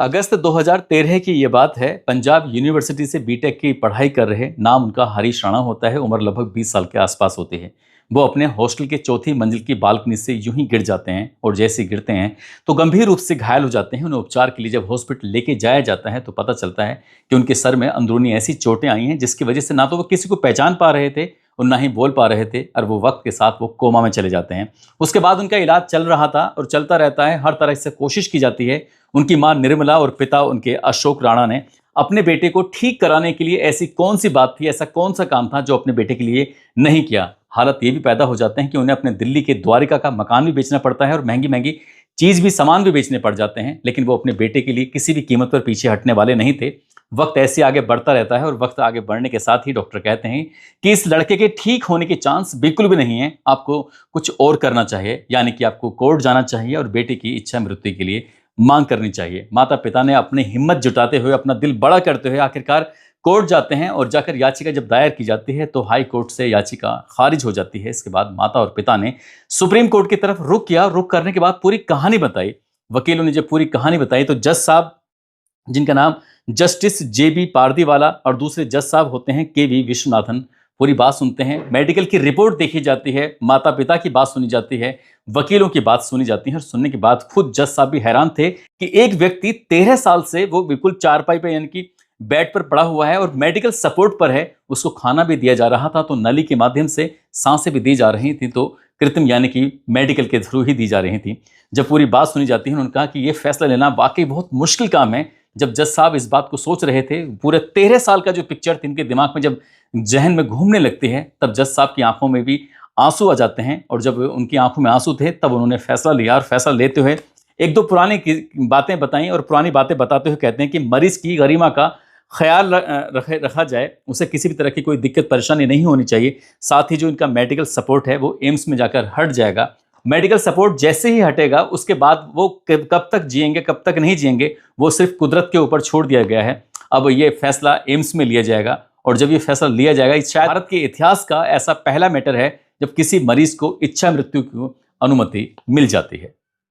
अगस्त 2013 की ये बात है। पंजाब यूनिवर्सिटी से बीटेक की पढ़ाई कर रहे, नाम उनका हरीश राणा होता है, उम्र लगभग 20 साल के आसपास होती है। वो अपने हॉस्टल के चौथी मंजिल की बालकनी से यूं ही गिर जाते हैं और जैसे गिरते हैं तो गंभीर रूप से घायल हो जाते हैं। उन्हें उपचार के लिए जब हॉस्पिटल लेके जाया जाता है तो पता चलता है कि उनके सर में अंदरूनी ऐसी चोटें आई हैं जिसकी वजह से ना तो वो किसी को पहचान पा रहे थे और ना ही बोल पा रहे थे, और वो वक्त के साथ वो कोमा में चले जाते हैं। उसके बाद उनका इलाज चल रहा था और चलता रहता है, हर तरह से कोशिश की जाती है। उनकी मां निर्मला और पिता उनके अशोक राणा ने अपने बेटे को ठीक कराने के लिए ऐसी कौन सी बात थी, ऐसा कौन सा काम था जो अपने बेटे के लिए नहीं किया। हालत ये भी पैदा हो जाते हैं कि उन्हें अपने दिल्ली के द्वारिका का मकान भी बेचना पड़ता है और महंगी महंगी चीज भी, सामान भी बेचने पड़ जाते हैं, लेकिन वो अपने बेटे के लिए किसी भी कीमत पर पीछे हटने वाले नहीं थे। वक्त ऐसे आगे बढ़ता रहता है और वक्त आगे बढ़ने के साथ ही डॉक्टर कहते हैं कि इस लड़के के ठीक होने के चांस बिल्कुल भी नहीं है, आपको कुछ और करना चाहिए, यानी कि आपको कोर्ट जाना चाहिए और बेटे की इच्छा मृत्यु के लिए मांग करनी चाहिए। माता पिता ने अपनी हिम्मत जुटाते हुए, अपना दिल बड़ा करते हुए आखिरकार कोर्ट जाते हैं और जाकर याचिका जब दायर की जाती है तो हाई कोर्ट से याचिका खारिज हो जाती है। इसके बाद माता और पिता ने सुप्रीम कोर्ट की तरफ रुख किया। रुख करने के बाद पूरी कहानी बताई। वकीलों ने जब पूरी कहानी बताई तो जज साहब, जिनका नाम जस्टिस JB पारदीवाला और दूसरे जज साहब होते हैं KV विश्वनाथन, पूरी बात सुनते हैं। मेडिकल की रिपोर्ट देखी जाती है, माता पिता की बात सुनी जाती है, वकीलों की बात सुनी जाती है और सुनने के बाद खुद जज साहब भी हैरान थे कि एक व्यक्ति 13 साल से वो बिल्कुल चारपाई पे, यानी कि बेड पर पड़ा हुआ है और मेडिकल सपोर्ट पर है, उसको खाना भी दिया जा रहा था, तो नली के माध्यम से सांसें भी दी जा रही थी, तो कृत्रिम यानी कि मेडिकल के थ्रू ही दी जा रही थी। जब पूरी बात सुनी जाती है उन्होंने कहा कि ये फैसला लेना वाकई बहुत मुश्किल काम है। जब जज साहब इस बात को सोच रहे थे, पूरे 13 साल का जो पिक्चर थी इनके दिमाग में जब जहन में घूमने लगती है, तब जज साहब की आंखों में भी आंसू आ जाते हैं। और जब उनकी आंखों में आंसू थे तब उन्होंने फैसला लिया और फैसला लेते हुए एक दो पुरानी बातें बताई और पुरानी बातें बताते हुए कहते हैं कि मरीज की गरिमा का ख्याल रखा जाए, उसे किसी भी तरह की कोई दिक्कत परेशानी नहीं होनी चाहिए। साथ ही जो इनका मेडिकल सपोर्ट है वो एम्स में जाकर हट जाएगा। मेडिकल सपोर्ट जैसे ही हटेगा उसके बाद वो कब तक जिएंगे, कब तक नहीं जिएंगे, वो सिर्फ कुदरत के ऊपर छोड़ दिया गया है। अब ये फैसला एम्स में लिया जाएगा और जब ये फैसला लिया जाएगा, शायद भारत के इतिहास का ऐसा पहला मैटर है जब किसी मरीज को इच्छा मृत्यु की अनुमति मिल जाती है।